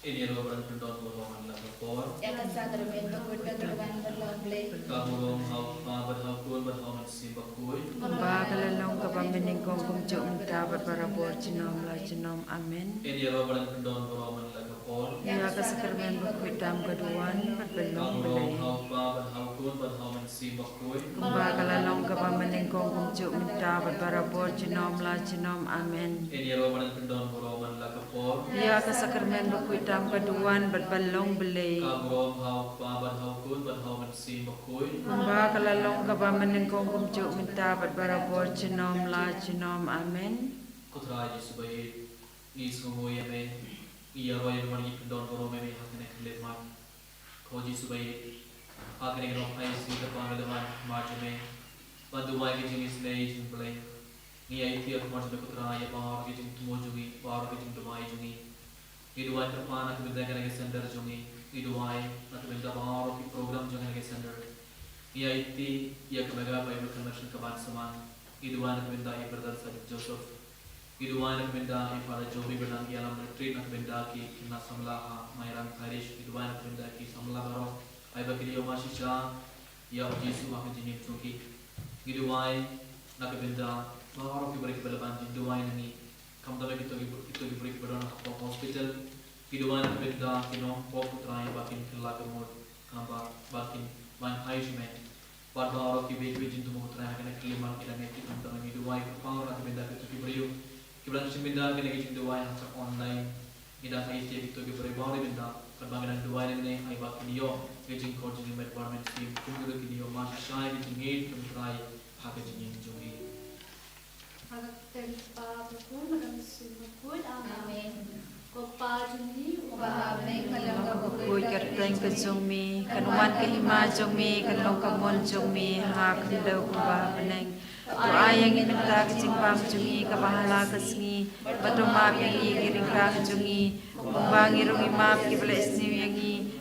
Ini roban pendon roman la kapor. Ya kasakaramen bakut kagurban berlomble. Kamurong hau berhau kun berhau mensi bakui. Kumba kalalong kapamining kong kumjuk mentabat para bor jinom la jinom amin. Ini roban pendon roman la kapor. Ya kasakaramen bakut dam kaduan berbelong Kamurong belay. hau berhau kun berhau mensi bakui. Kumba kalalong kapamining kong kumjuk mentabat para bor jinom la jinom amin. Ini roban pendon roman la kapor. Ya kasakaramen bakut dam kaduan berbelong belay. Kamurong hau berhau kun berhau mensi bakui. Kumba kalalong kapamining kong kumjuk mentabat para bor jinom la jinom amin. Kutra Yesu bayi ni semua yang ia roy yang mani pendon roman yang haknya kelemahan. Kau Yesu bayi haknya orang ayah sih terpanggil dengan macam bantu mai ke jenis lei jing play ni ai tiap macam kutra ya bahar ke jing tumo jungi bahar ke jing domai jungi iduai terpana ke benda ke center jungi iduai nak benda bahar ke program jungi ke center ni ai ti ya ke mega bible conversion ke ban saman iduai nak benda ya brother Joseph iduai nak benda ya pada jobi berdang ya alam retreat nak benda ki kena samla mairan parish iduai nak benda ki samla baro ai bakri yo masisha ya Yesu aku jenis jungi Giduai nak benda baharu kita beri kebalapan giduai ni kamu tahu kita beri kepada anak hospital giduai nak benda kino pop terakhir bakin kelak kemud kampak bakin main aish me baharu kita beri jintu mau terakhir kena kelima kita ni kita tahu giduai kepang nak benda kita beri kita nak benda kena giduai hasil online kita aish kita beri baharu benda kerbangan giduai ni ai bakin yo Aging coaching environment team kumuru kini yo masih shine tinggi kumtrai packaging yang jungi. Agak pun dalam sebut Amin. Kopa jungi Bahamay kalang Kuy kerteng ke jungmi, kanuan ke hima jungmi, kanlong kamon jungmi, hak daw kumba peneng. Doa yang inagta ke jingpam jungi, kabahala ke singi, batumap yang igiring ka ke jungi, kumbang irong imap kibalas niyo yang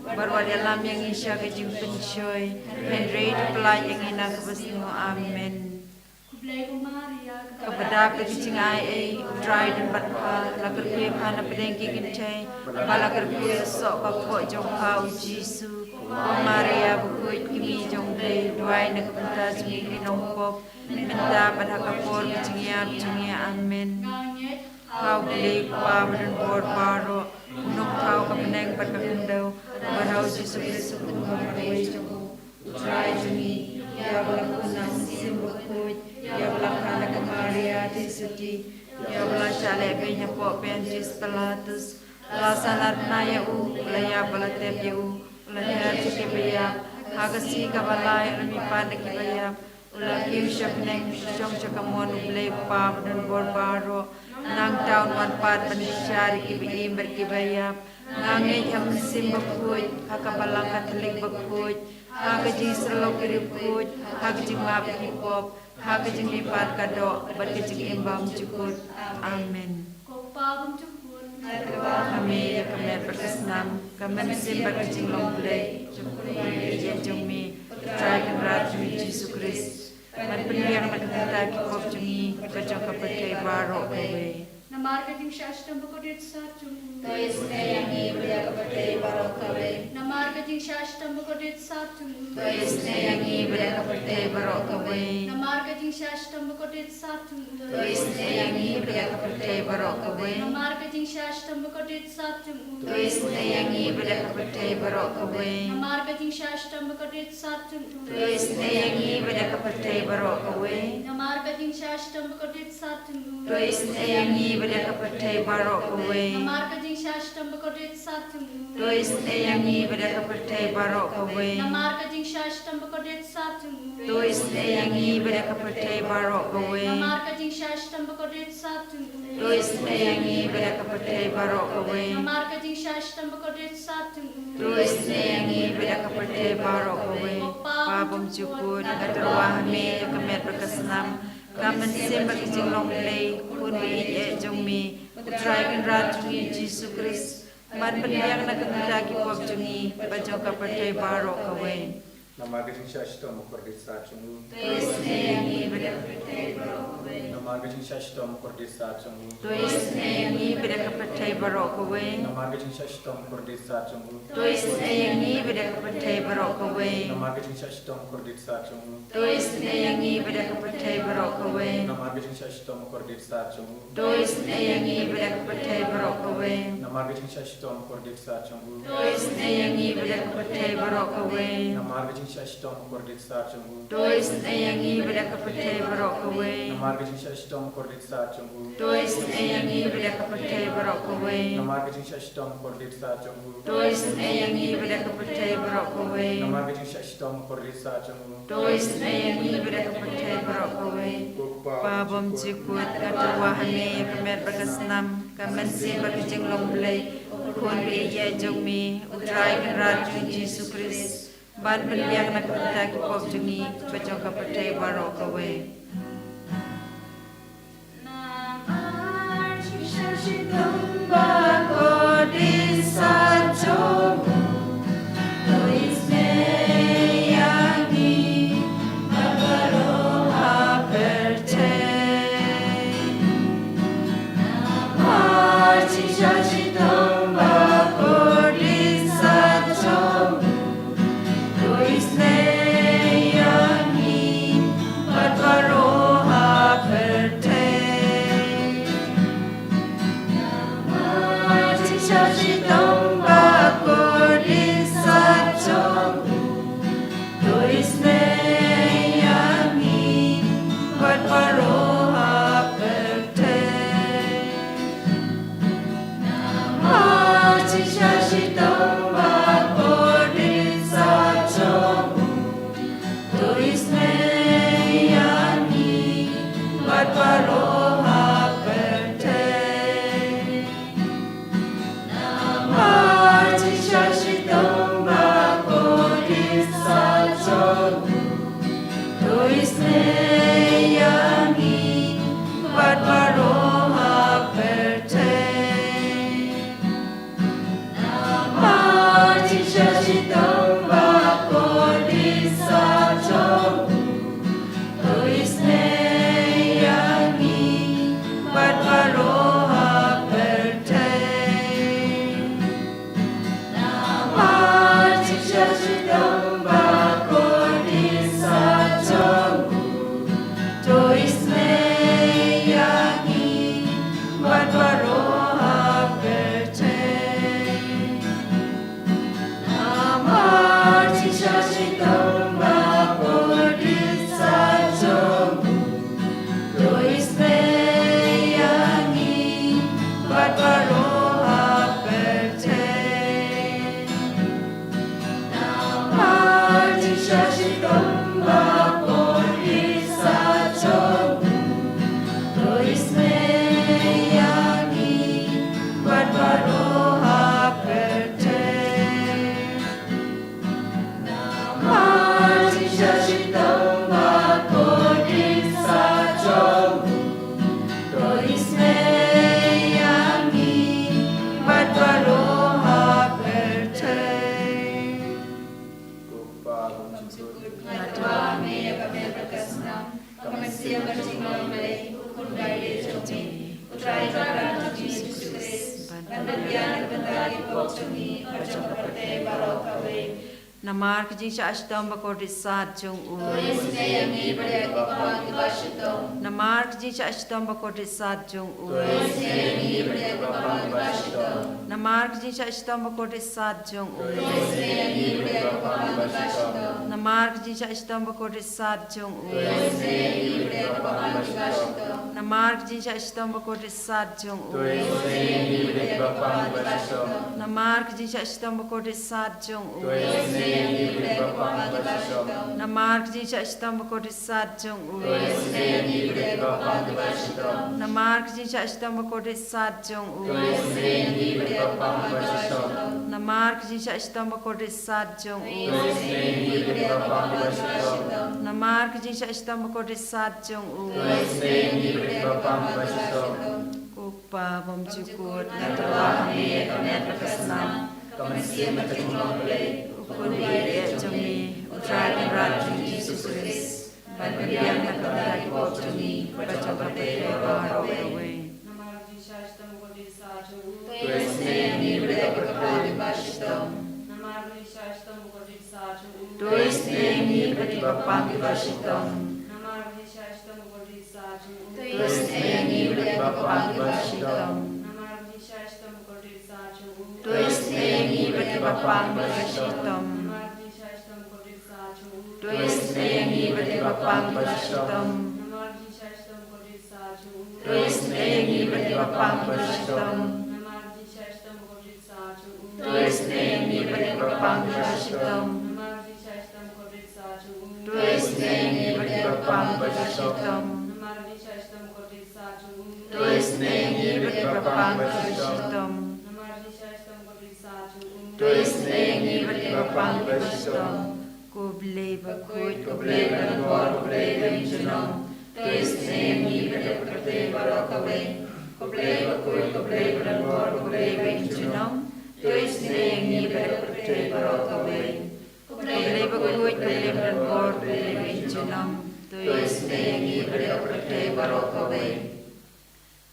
barwad alam yang isya ke jingpen syoy, Henry dupla yang inakabas niyo, amen. Kublay ko Maria Kepada kecing ai dry dan batpa lakar kuya kana pedeng kikincay balakar kuya sok kapok jong kau Jisu Maria bukut kimi jong day duai na kapenta sungi kinong pop minta padhakapor kecingya amen ngangit kau beli pa badan bor paro unong kau kapeneng padkakendaw barau Jisu Kristo kumaway jong dry jungi ya balakuna simbukut ya belakang ke Maria disuci ya belasah lebihnya pok pencis pelatus lasanar naya laya belatep u laya cuci bayap agasi kabalai lemi pada kibayap ulaki usap neng syong cakamon ublay pam dan borbaro nang tahun manfaat pendisyari kibayim berkibayap ngangit yang simbukut hakabalang katelik bekut hagaji serlok kiriput hagaji map hipop hagajing lipat kado berkecing imbang cukur amin Kopa pun cukur kami ya kami berkesenam kami mesin berkecing lomblay cukur yang jumi try kenrat jumi Yesus Kristus man pendiang nakatata kipop jumi kacang kapatay barok kawe Namar kating syashtam bukodit sa chung Tois neyangi beda kapatay barok kawe. Namar kating syashtam bukodit sa chung Tois neyangi beda kapatay barok kawe Namar kating syashtam bukodit sa chung Tois neyangi beda kapatay barok kawe Namar kating syashtam bukodit sa chung Tois neyangi beda kapatay barok kawe Namar kating syashtam bukodit sa chung Tois neyangi beda kapatay barok kawe Namar kating syashtam bukodit sa chung Tois neyangi beda kapatay barok kawe Namar kating syashtam bukodit sa chung Tois neyangi beda kapatay barok kawe Namar kating syashtam bukodit sa chung Tois neyangi beda kapatay barok kawe Namar kating syashtam bukodit sa chung Tois neyangi beda kapatay barok kawe Namar kating syashtam bukodit sa chung Tois neyangi beda kapatay barok kawe Pabom cukur ngaturwahmi kamet berkesenam kamen sim berkecing lomplay kun biye jongmi utrai kan ratri Yesus Kristus man pendiang na kentaki pop jungi bajong kapatay barok kawe Namaga jing shashtam kordit sachungu. Tuisne yangi berkapatay barokawe. Namaga jing shashtam kordit sachungu. Tuisne yangi berkapatay barokawe. Namaga jing shashtam kordit sachungu. Tuisne yangi berkapatay barokawe. Namaga jing shashtam kordit sachungu. Tuisne yangi berkapatay barokawe. Namaga jing shashtam kordit sachungu. Tuisne yangi berkapatay barokawe. Namaga jing shashtam kordit sachungu. Tuisne yangi berkapatay barokawe. Namaga jing shashtam kordit sachungu. Tuisne yangi berkapatay barokawe. Namaga jing shashtam kordit sachungu. Tuisne yangi berkapatay barokawe. Namaga jing shashtam kordit sachungu. Tuisne yangi berkapatay barokawe. Namaga jing shashtam kordit sachungu. Tuisne yangi berkapatay barokawe. Kukpa Pabom cikut katuahane kemet berkesenam kamensi berkecing lomblay kun biya jongmi utrai kerajaan Yesus Kristus ban pendiang nak kita kipop jungi bacong kapatay barokawe. Namar kajing sa ashdam bakordit saat jong u. Tuisne yangi berkapatay barokawe. Namar kajing sa ashdam bakordit saat jong u. Tuisne yangi berkapatay barokawe. Namar kajing sa ashdam bakordit saat jong u. Tuisne yangi berkapatay barokawe. Namar kajing sa ashdam bakordit saat jong u. Tuisne yangi berkapatay barokawe. Namar kajing sa ashdam bakordit saat jong u. Tuisne yangi berkapatay barokawe. Namar kajing sa ashdam bakordit saat jong u. Tuisne yangi berkapatay barokawe. Namar kajing sa ashdam bakordit saat jong u. Tuisne yangi berkapatay barokawe. Namar kajing sa ashdam bakordit saat jong u. Tuisne yangi berkapatay barokawe. Namar kajing sa ashdam bakordit saat jong u. Tuisne yangi berkapatay barokawe. Namar kajing sa ashdam bakordit saat jong u. Tuisne yangi berkapatay barokawe. Kupa bom cikut ngatuahane kemet berkesenam Kamensi berkecing lomblay ukun biya jongmi utrai percaya baru kawe. Namaste Shastam Kodisa Chu. Tuesne ni berdaya kepala Bashtam. Namaste Shastam Kodisa Chu. Tuesne ni berkepang Bashtam. Namaste Shastam Kodisa Chu. Tuesne ni berdaya kepala Bashtam. Namaste Shastam Kodisa Chu. Tuesne ni berkepang Bashtam. Namaste Shastam Kodisa Chu. Tuesne ni berkepang Bashtam. Namaste Shastam Kodisa Chu. Tuesne ni berkepang Bashtam. Namaste Shastam Kodisa Chu. Tuesne ni berkepang Bashtam. Namaste Shastam Kodisa Chu. Tuesne ni berkepang Bashtam. Namaste Shastam Kodisa Chu. Tuesne ni berkepang Bashtam. Namaste Shastam Kodisa Chu. Tuesne ni berkepang Bashtam. Kublai bakut, kublai berkor, kublai benjenong. Tuesne ni berkepang Barokawe. Kublai bakut, kublai berkor, kublai benjenong. Tuesne ni berkepang Barokawe. Kublai bakut, kublai berkor, kublai benjenong. Tuesne ni berkepang Barokawe.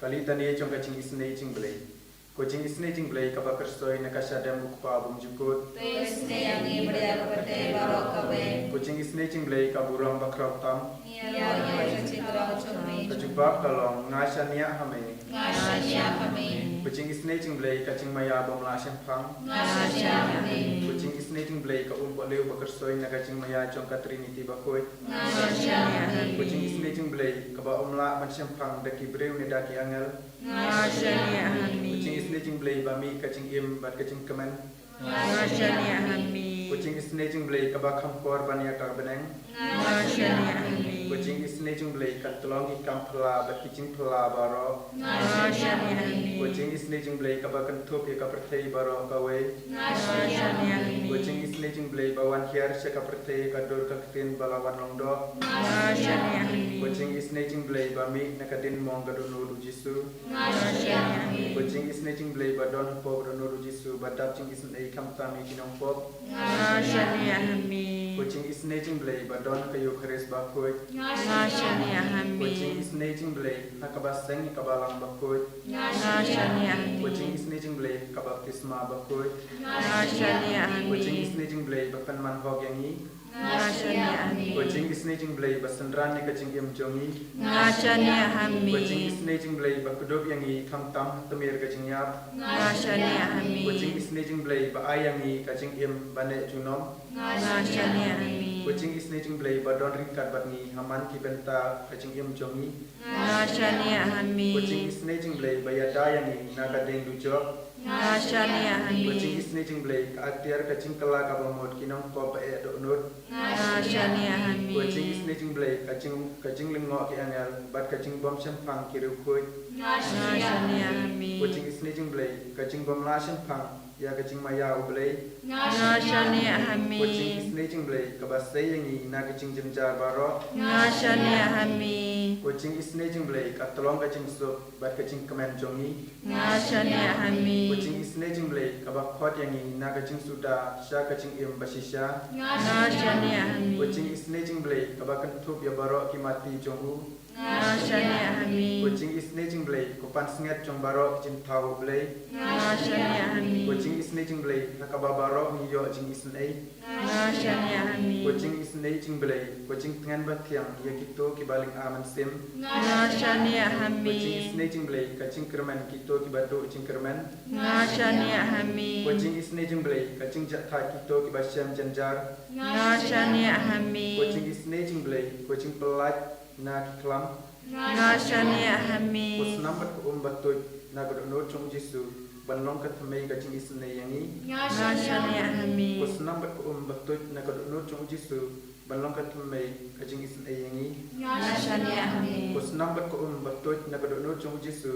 Kali tani chong kaching isne ching blay. Kucing isne ching blay kaba kerstoi nakashadam ukpa bum jukut. Tuesne ni berdaya kepala Barokawe. Kucing isne ching blay kaburang bakrok tam. Ya citra chumi. Kajubak talong ngashania hame. Ngasya kami. Kucing isne ching blay kaching maya bom lashen pang. Ngasya kami. Kucing isne ching blay ka umpa leu bakerstoi nakaching maya chong ka trinity bakoi. Ngasya kami. Kucing isne ching blay kaba umla manshem pang daki breu ne daki angel. Ngashania Kucing hami. isne ching blay bami kaching im bat kaching kemen. Ngashania hami. Kucing isne ching blay kaba kham kor bania ka beneng. Ngashania hami. Kucing isne ching blay kat tolong ikam pela bat kicing pela baro. Ngashania hami. Kucing isne ching blay kaba kan thup ya ka perthei baro ka we. Ngashania hami. Kucing isne ching blay bawan hiar se ka perthei ka dor ka tin balawan longdo. Ngashania hami. Kucing isne ching blay bami nakadin mong ka donu jisu. Ngashania hami. Kucing isne ching blay badon po donu jisu badap ching isne kam tami kinong pop. Ngashania hami. Kucing isne ching blay badon kayo khares bakoi. Ngashania Kucing hami. isne ching blay nakabaseng ikabalang bakoi. Ngashania Kucing hami. isne ching blay kabaptisma bakoi. Ngashania Kucing hami. isne ching blay bakan man hog yangi. Ngashania hami. Kucing isne ching blay basandran ne kaching im jongi. Ngashania Kucing hami. isne ching blay bakudop yangi kam tam temir kaching yap. Ngashania Kucing hami. isne ching blay ba ayangi kaching im bane junom. Ngashania hami. Kucing isne ching blay badon ringkat batni haman ki benta kaching im jongi. Ngashania Kucing hami. isne ching blay bayada yangi nakadeng dujok. Ngashania Kucing hami. isne ching blay atiar kaching kala kabamot kinong ko ba e do nut. Ngashania Kucing hami. isne ching blay kaching lingok ki angel bat kaching bom sempang kiru kuy. Ngashania hami. Kucing isne ching blay kaching bom la sempang ya kaching maya ublay. Ngashania Kucing hami. isne ching blay kabasay yangi na kaching jenjar baro. Ngashania hami. Kucing isne ching blay katolong kaching sup bat kaching kemen jongi. Ngashania hami. Kucing isne ching blay kabakot yangi na kaching suda sya kaching im basisya. Ngashania hami. Kucing isne ching blay kabakan thup ya baro ki mati jongu. Ngashania hami. Kucing isne ching blay kupan senget jong baro jin tau blay. Ngashania hami. Kucing isne ching blay nakababaro ni yo jing isne. Ngashania hami. Kucing isne ching blay kucing tengan batiang ya kito ki baling aman sim. Ngashania Kucing hami. isne ching blay kacing kerman kito ki batu jing kerman. Ngashania hami. Kucing isne ching blay kacing jatha kito ki basyam janjar. Ngashania Kucing hami. isne ching blay kucing pelat na ki klam. Ngashania hami. Kusnam bat ku batut na godonot chung jisu banlong ka thamei kacing isne yangi. Ngashania hami. Kusnam bat ku batut na godonot chung jisu banlong ka thamei kacing isne yangi. Ngashania hami. Kusnam bat ku batut na godonot chung jisu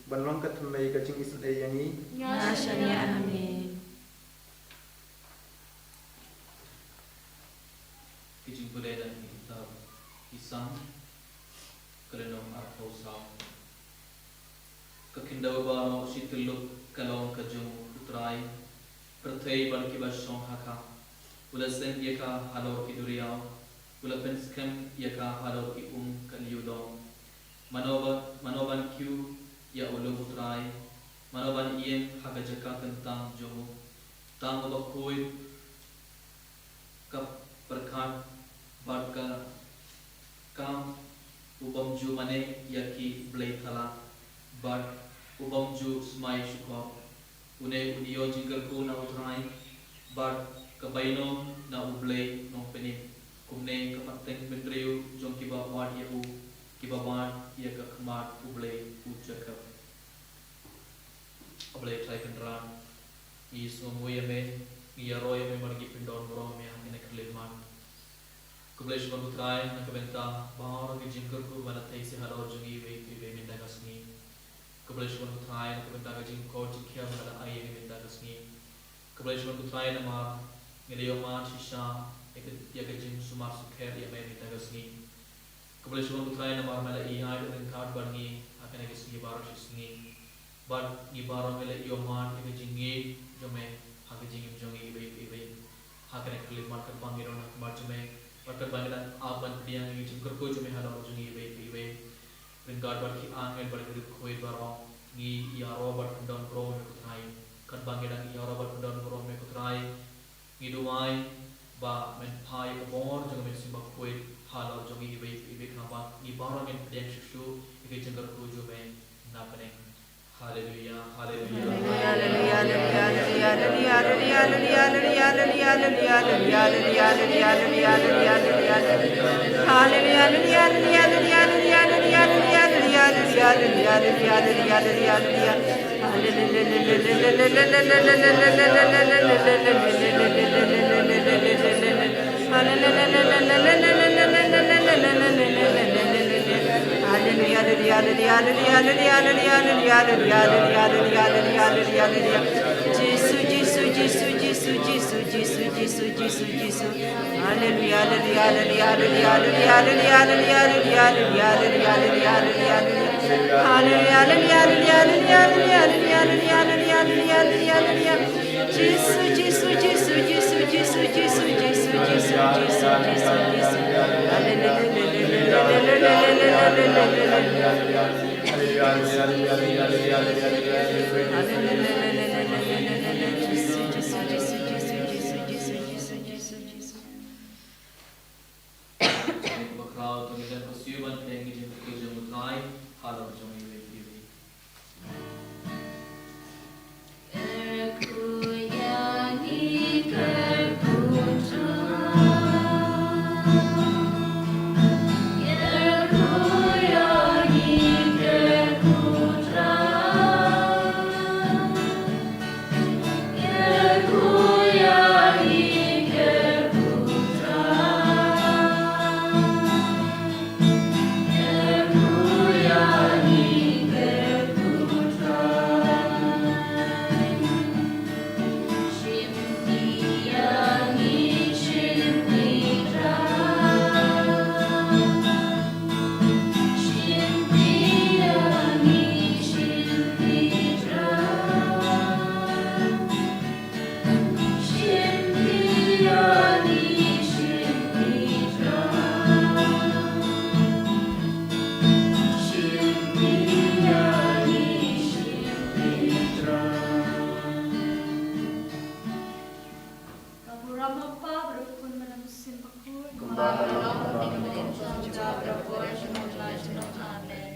banlong ka thamei kacing isne yangi. Ngashania hami. Kijing pulai dan kitab Isam Kelenong atau Sao Kekindaw bano si tuluk kalong kajung utray Pertay ban kibasong haka Ula sen yaka halor ki duriyaw Ula penskem yaka halor ki kaliyudong manoban Q ya ulung utrai manoban ien hagajaka tentang jomu tang bakoi kap perkan barka kam ubam ju mane yaki blai thala bar ubam ju smai shukho une udio jingle ko na utrai bar kabaino na ublai no penin kumne kapateng mentriu jong kiba wad ya u kiba wad ya ka khamat ublai ujakap ublai trai kendran i somoy me i aroy me margi pindon bro me hangene khlilman kublai shman utrai na kabenta bahar ge jingle ko mana thai se halo jungi ve minda kasni kublai shman utrai na kabenta ge jing ko jikhya mana ai ge minda kasni kublai shman utrai na ma ngelioma shisha ya ke jing sumar sukher ya me minda kasni kublai shman utrai na mar mala i ai den thard barni akane ge sni baro sni but ni baro mele yoman ke jingi jo me hage jing jongi be hakane khlip mar ka bangiro na mar jo me Maka bangiran aban diang ini jengker ko jo me halo jungi be ringgar bar ki angel bar ki khoi baro ni yaro bar don pro me kutrai kan bangiran yaro bar don pro me kutrai ni duai ba men pai ko bor jo me simba khoi halo jungi be khaba ni baro men diang shu ke jengker ko jo me na pane hallelujah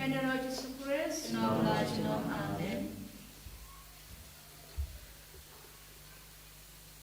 And the Lord Jesus Christ. Amen.